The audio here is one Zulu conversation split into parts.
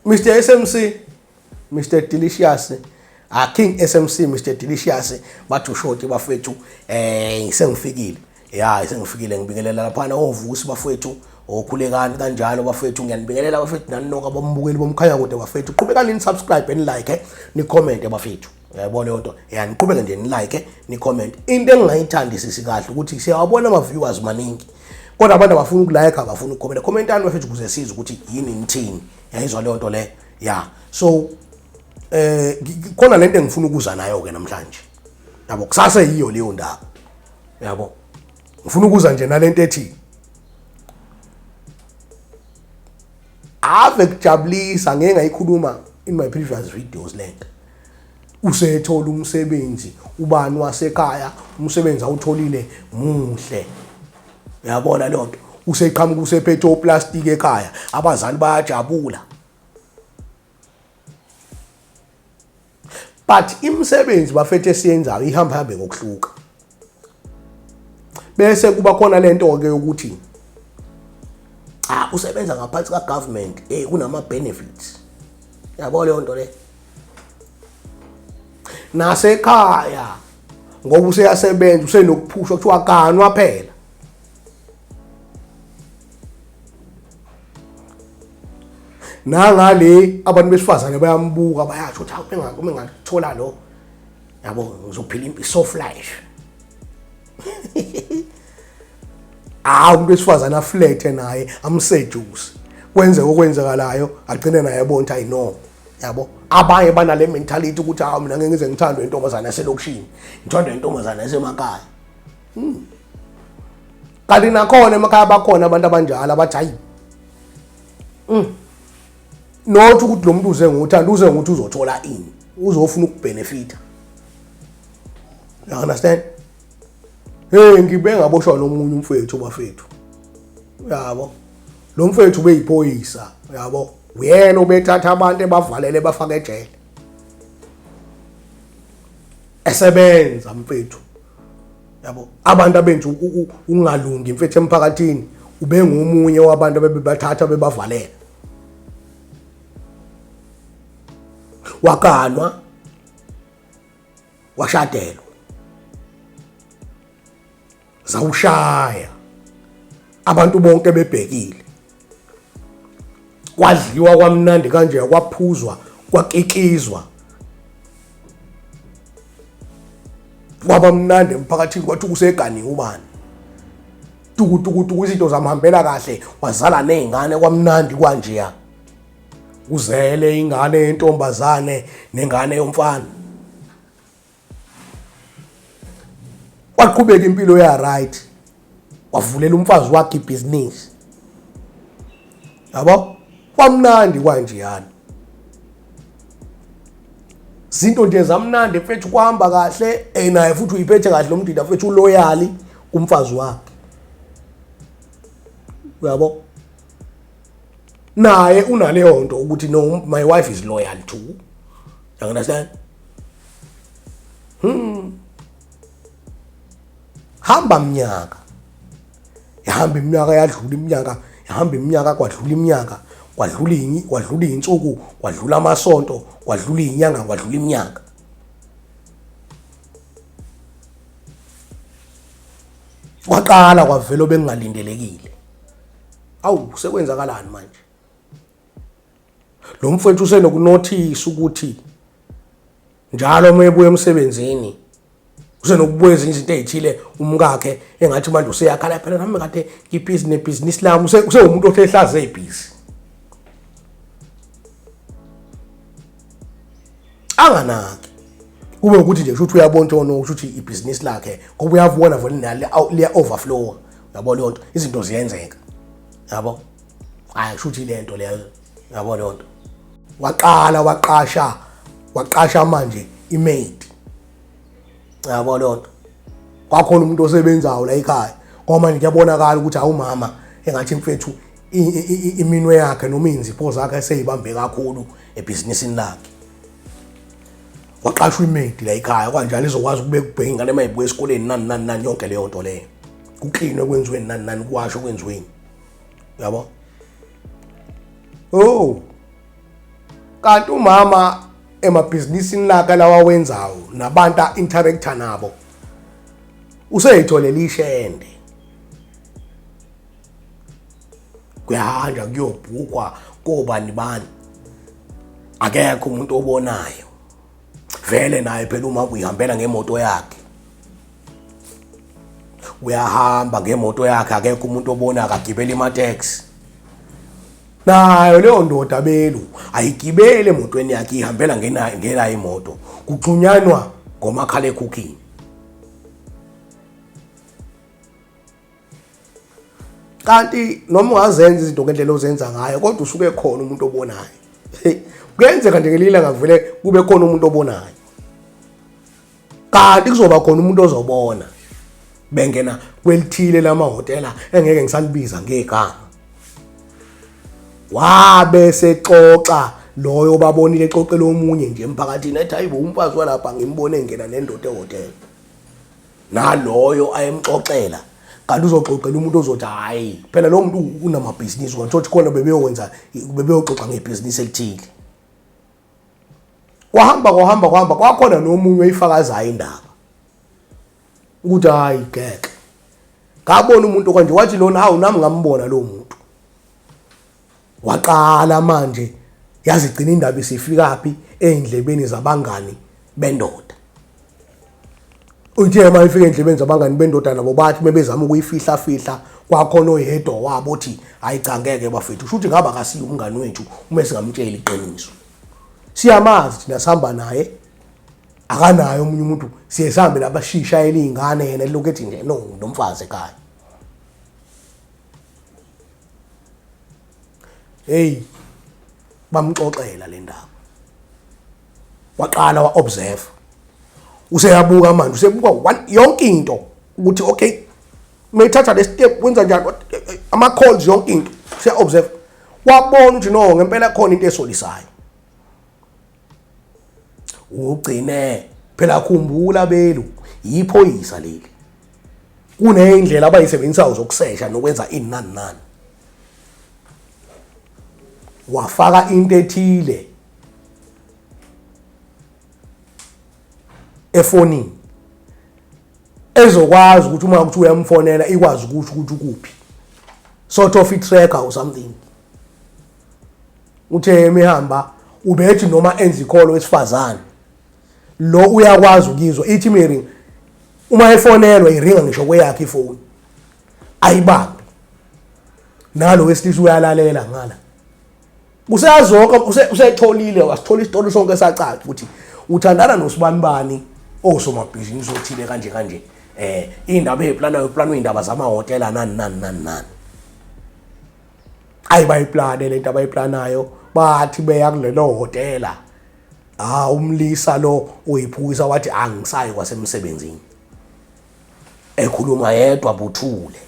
Mr. SMC, Mr. Delicious, King SMC, Mr. Delicious, bathu short bafethu sengifikile. Ya sengifikile ngibingelela lapha ovusi bafethu okhulekani kanjalo bafethu ngiyanibingelela bafethu nanonke abambukeli bomkhaya kude bafethu. Qhubekani ni subscribe and like ni comment bafethu. Uyabona lonto. Niqhubeke nje ni like ni comment. Into engingayithandi sisikahle ukuthi siyabona ama viewers maningi. Kodwa abantu abafuna ukulike abafuna ucomment. Commentani bafethu kuze size ukuthi yini nithini. Yayizwa le nto le. Yeah. So khona lento engifuna ukuza nayo ke namhlanje. Yabo kusasa yiyo leyo ndaba. Yabo. Ngifuna ukuza nje nalento ethi ave kujabulisa ngeke ngayikhuluma in my previous videos lento. Usethola umsebenzi ubani wasekhaya umsebenzi awutholile muhle. Uyabona le nto useqhamuka usephetho plastic ekhaya abazali bayajabula. But imsebenzi bafethu esiyenzayo ihamba hambe ngokuhluka. Bese kuba khona lento ke ukuthi usebenza ngaphansi ka government kunama benefits. Yabo le nto le. Nasekhaya ngoba useyasebenza usenokuphusha kuthiwa kanwa phela. Nangale abantu besifazane bayambuka bayasho ukuthi uma ngathola lo yabo ngizophila impilo soft life. Umuntu wesifazane aflete naye amseduce kwenze okwenzakalayo agcine naye ebona ukuthi ayino yabo abanye banale mentality ukuthi mina ngeke ngize ngithandwe intombazana yaselokishini ngithandwe intombazana yasemakhaya. Kanti nakhona emakhaya bakhona abantu abanjalo abathi hayi not ukuthi lo muntu uze ngokuthanda uze ngokuthi uzothola ini uzofuna ukubenefita. You understand? Ngibe ngaboshwa nomunye umfethu bafethu. Yabo. Lo mfethu beyiphoyisa, yabo. Uyena obethatha abantu ebavalele bafaka ejele. Esebenza mfethu. Yabo. Abantu abenza ungalungi mfethu emphakathini ube ngomunye wabantu abebathatha bebavalele. Wakanwa washadelo zawushaya abantu bonke bebhekile kwadliwa kwamnandi kanje kwaphuzwa kwakikizwa kwaba mnandi emphakathini kwathi kusegani ubani tuku izinto zamhambela kahle wazala nezingane kwamnandi kanje uzele ingane yentombazane nengane yomfana. Waqhubeka impilo ya right. Wavulela umfazi wakhe ibusiness. Yabo? Kwamnandi kanje yana. Zinto nje zamnandi mfethu kuhamba kahle naye futhi uyiphethe kahle lo mndida mfethu uloyali kumfazi wakhe. Yabo? Naye unaleyo nto ukuthi no my wife is loyal too. You understand? Hamba mnyaka. Yahamba iminyaka yadlula iminyaka, yahamba iminyaka kwadlula iminyaka, kwadlula insuku, kwadlula amasonto, kwadlula inyanga, kwadlula iminyaka. Kwaqala kwavela obengalindelekile. Sekwenzakalani manje? Lo mfethu usenokunothisa ukuthi njalo uma ebuya emsebenzini usenokubuya izinto ezithile umkakhe engathi manje useyakhala phela nami kade business lami usewumuntu othehlaze ibhizi. Anganaki. Kube ukuthi nje ukuthi uyabona ukuthi ibusiness lakhe ngoba uyavuna vele nali liya overflow. Yabo le nto izinto ziyenzeka. Yabo? Shuthi le nto leyo. Yabo le nto. Waqala waqasha manje imaid. Yabo le nto. Kwakhona umuntu osebenzayo la ekhaya. Ngoba manje kuyabonakala ukuthi awumama engathi mfethu iminwe yakhe noma inzipho zakhe seyibambe kakhulu ebusinessini lakhe. Waqashwa imaid la ekhaya kanjalo izokwazi ukubeka ubheka ingane mayibuya esikoleni nani yonke leyo nto leyo. Kuclean okwenziweni nani kuwasho okwenziweni. Yabo? Oh, kanti umama emabhizinisini lakhe lawa wenzayo nabantu interactor nabo useyitholela ishende. Kuyahanja kuyobhukwa kobani bani, akekho umuntu obonayo. Vele naye phela uma uyihambela ngemoto yakhe, uyahamba ngemoto yakhe, akekho umuntu obona akagibela ima-taxi. Nayo leyo ndoda Belu ayigibele emotweni yakhe, ihambela ngena imoto, kuxhunyanwa ngomakhalekhukhini. Kanti noma ungazenza izinto ngendlela ozenza ngayo, kodwa usuke khona umuntu obonayo. Kuyenzeka nje ngelila ngavele kube khona umuntu obonayo, kanti kuzoba khona umuntu ozobona bengena kwelithile lamahhotela engeke ngisalibiza ngegama. Wabe sexoxa loyo babonile exoxela omunye nje emphakathini ethi hayibo umfazi walapha ngimbone engena nendoda ehotela, naloyo ayemxoxela. Kanti uzoxoxela umuntu ozothi hayi phela lo muntu unamabhizinisi, ngathothi khona bebeyoxoxa ngebhizinisi elithile. Kwahamba kwakhona nomunye oyifakazayo indaba ukuthi hayi geke ngabona umuntu kanje, wathi lona hawu nami ngambona lo muntu. Waqala manje yazi igcina indaba isifika phi endlebeni zabangani bendoda. Uthe mayifika endlebeni zabangani bendoda nabo bathi bebezama ukuyifihla kwakhona oyedwa wabo othi hayi cha ngeke bafethu, usho ukuthi ngaba akasiyo umngani wethu uma singamtshela iqiniso. Siyamazi thina sihamba naye, akanayo omunye umuntu, siye sihambe labashisha elingane yena lokho ethi nje no nomfazi ekhaya. Hey, bamxoxela le ndaba, waqala wa-observe, useyabuka manje, usebuka yonke into ukuthi okay mayithatha le step wenza njani, ama-calls yonke into useya-observe. Wabona ukuthi no ngempela khona into esolisayo. Ugcine phela khumbula Belu yiphoyisa leli, kuneyindlela abayisebenzisayo zokusesha nokwenza inani. Wafaka into ethile efonini ezokwazi ukuthi uma kuthi uyamfonela ikwazi ukuthi ukuphi, sort of i-tracker or something. Uthe emihamba ubethi noma enza ikholo wesifazane lo uyakwazi ukizwa ithi miri uma efonelwa iringa ngisho kweyakhe ifoni ayibambe, nalo wesilisa uyalalela ngala. Useyazoka usetholile, wasithola isitolo sonke esacaca ukuthi uthandana noSibanibani osomabhizinisi othile kanje indaba eziplanwa indaba zamahhotela nani. Ayibayiplane le nto abayiplanayo, bathi beya kulelo hotela. Umlisa lo uyiphukisa wathi angisayi kwasemsebenzini, ekhuluma yedwa buthule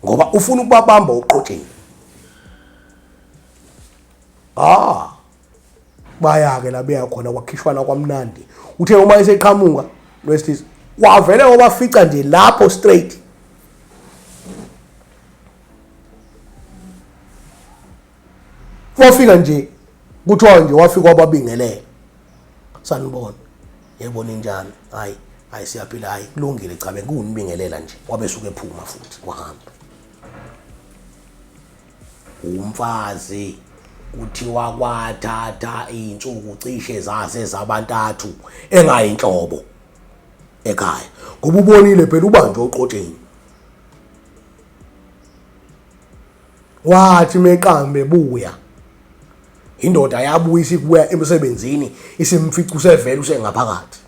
ngoba ufuna ukubabamba uqotsheni. Baya-ke la beya khona kwakhishwana kwamnandi. Uthe uma eseqhamuka lwesilisa wavele wabafica nje lapho straight. Wafika nje kuthiwa nje wafika wababingelela, sanibona, yebo ninjani, hayi siyaphila, hayi kulungile, cha bengunibingelela nje. Wabesuke ephuma futhi wahamba. Umfazi kuthiwa kwathatha insuku cishe zase zabantathu engayinhlobo ekhaya, ngoba ubonile phela ubanjwe uqotsheni. Wathi meqambe buya indoda yabuya isikuya emsebenzini, isimfica usevela usengaphakathi.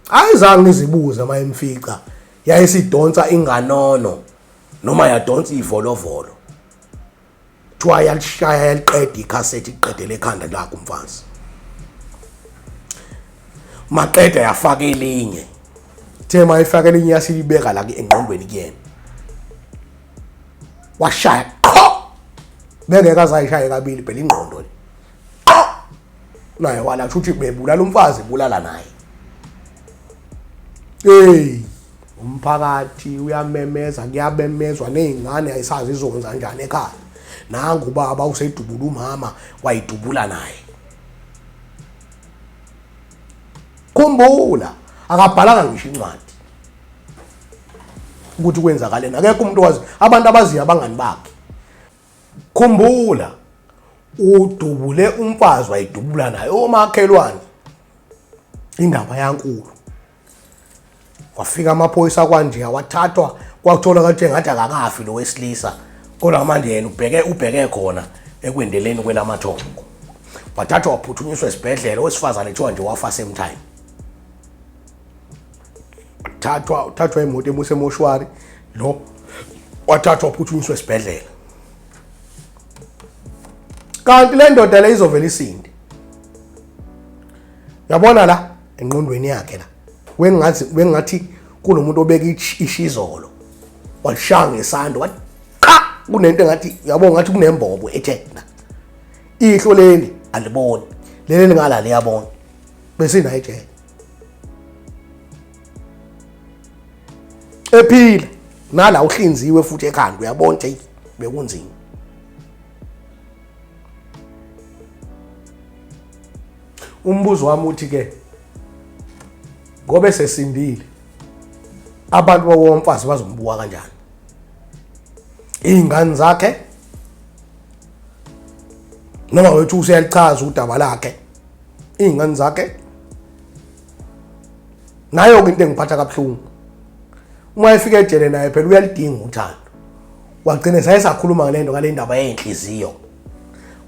Ayizange izibuze mayemfica, yayisidonsa inganono noma yadonsa ivolovolo. Kuthiwa yalishaya yaliqeda ikhasethi iqedele ekhanda lakhe umfazi. Maqeda yafaka elinye, the mayifaka elinye yasilibeka la engqondweni kuyena. Washaya bengeke azayishaya kabili phela ingqondo le. Naye wala ukuthi bebulala umfazi bulala naye. umphakathi uyamemeza kuyabemezwa nezingane ayisazi izokwenza kanjani ekhaya nangu ubaba usedubula umama wayidubula naye khumbula akabhalanga ngisho incwadi ukuthi kwenzakaleni akekho umuntu owazi abantu abaziyo abangani bakhe khumbula udubule umfazi wayidubula naye omakhelwane indaba yankulu wafika amaphoyisa kwanje wathathwa kwakuthola kathi ngathi akakafi lo wesilisa kodwa manje yena ubheke khona ekwendeleni kwelamathongo wathathwa waphuthunyiswa esibhedlela wesifazane ethiwa nje wafa same time uthathwa imoto emuse emoshwari lo wathathwa waphuthunyiswa esibhedlela kanti le ndoda le izovela isinde yabona la enqondweni yakhe la wengathi kunomuntu obeka ishizolo washaya ngesando wathi qa kunento engathi yabo ngathi kunembobo ethe la ihlo leli aliboni leli lingala liyabona bese nayo ejele ephila nala uhlinziwe futhi ekhanda uyabona nje bekunzima umbuzo wami uthi ke ngobe sesindile abantu bawomfazi bazombuka kanjani izingane zakhe noma wethu usiyalichaza udaba lakhe izingane zakhe nayo into engiphatha kabuhlungu uma efika ejele naye phela uyalidinga uthando wagcina sayesakhuluma ngale ndaba yenhliziyo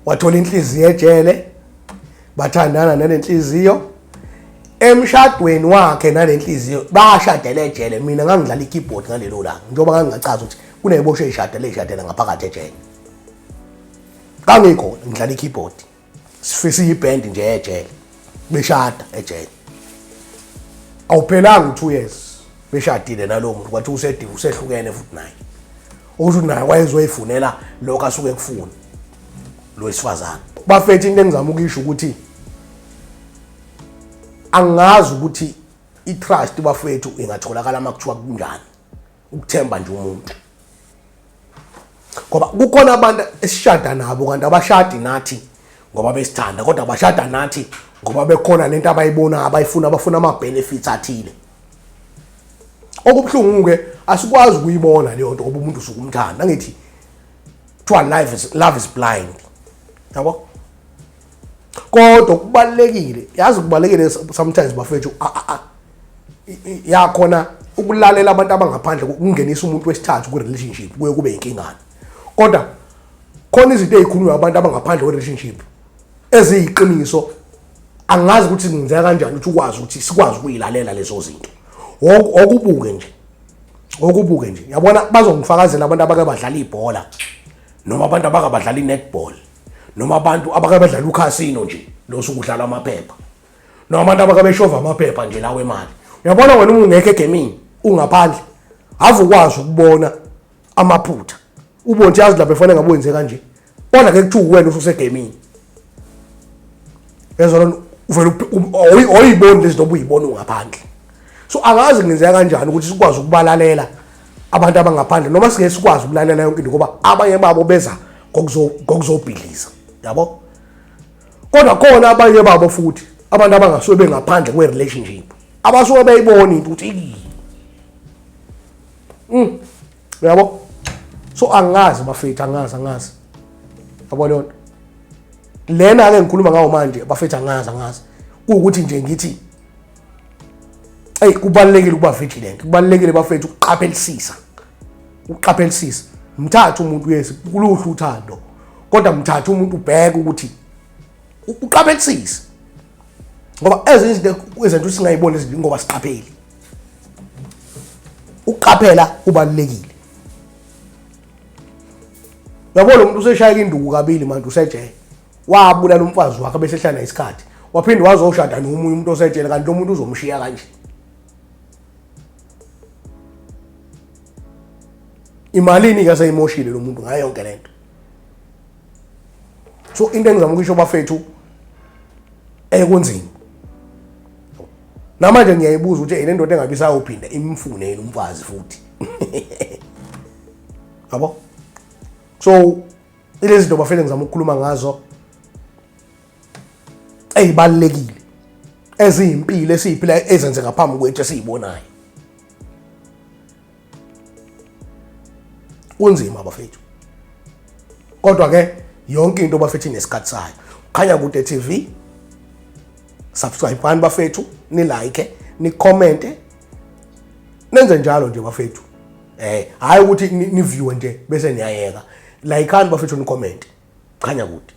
wathola inhliziyo ejele bathandana nalenhliziyo emshadweni wakhe nalenhliziyo bashadela ejele mina ngangidlala ikeyboard ngalelo langa njengoba ngangingachaza ukuthi kuneboshe eshadela ngaphakathi ejele kangikhona ngidlala ikeyboard sifisa iband nje ejele beshada ejele awuphelanga u2 years beshadile nalowo muntu kwathi usehlukene futhi naye ukuthi naye wayezoyifunela lokho asuke ekufuna lo wesifazana bafethu into engizama ukuyisho ukuthi angazi ukuthi itrust bafethu ingatholakala makuthiwa kunjani ukuthemba nje umuntu ngoba kukhona abantu esishada nabo kanti abashadi nathi ngoba besithanda kodwa abashada nathi ngoba bekhona lento abayibona abafuna ama benefits athile okubhlungu ke asikwazi ukuyibona leyo nto ngoba umuntu usukumthanda ngithi love is blind yabo kodwa kubalekile yazi kubalekile sometimes bafethu yakhona ukulalela abantu abangaphandle ukungenisa umuntu wesithathu ku relationship kuye kube inkingana kodwa khona izinto ezikhulunywa abantu abangaphandle kwe relationship eziyiqiniso angazi ukuthi ngenzeka kanjani ukuthi sikwazi ukuyilalela lezo zinto okubuke nje yabona bazongifakazela abantu abake badlala ibhola noma abantu abake badlala inetball noma abantu abake badlala ucasino nje losuku udlala amaphepha noma abantu abake beshova amaphepha nje lawe imali uyabona wena ungekho egaming ungaphandle ave ukwazi ukubona amaphutha ubonje yazi lapha efanele ngabe wenze kanje kodwa ke kuthiwa wena ususegaming ezona uvela oyiboni lezi zinto ubuyibona ungaphandle so angazi ngenzeka kanjani ukuthi sikwazi ukubalalela abantu abangaphandle noma sike sikwazi ukulalela yonke into ngoba abanye babo beza ngokuzobhiliza yabo kodwa khona abanye babo futhi abantu abangasuke bengaphandle kwe relationship abasuke beyibona into ukuthi yabo so angazi bafethu angazi yabo lento lena ke ngikhuluma ngawo manje bafethu angazi ukuthi nje ngithi kubalekile ukuba vigilant kubalekile bafethu uqaphelisisa mthatha umuntu yesi kuluhlu uthando kodwa mthatha umuntu ubheke ukuthi uqaphelisisa ngoba ezinto singayibona izinto ngoba siqapheli uqaphela kubalekile yabo lo muntu useshaya induku kabili manje usejele wabulala umfazi wakhe bese hlala isikhathi waphinde wazoshada nomunye umuntu osejele kanti lo muntu uzomshiya kanje imalini ke sayimoshile lo muntu ngayo yonke lento so into engizama ukuyisho bafethu ekunzima namanje ngiyayibuza ukuthi le ndoda engabe isayophinda imfune yini umfazi futhi yabo. So ilezi zinto bafele ngizama ukukhuluma ngazo ezibalekile eziyimpilo esiyiphila ezenze ngaphambi kwethu esiyibonayo. Kunzima bafethu, kodwa ke yonke into bafethu inesikhathi sayo. Khanya Kude TV, subscribe bani bafethu, ni like, ni comment, nenze njalo nje bafethu. Hayi ukuthi ni view nje bese niyayeka. Like bafethu, ni comment. Khanya Kude.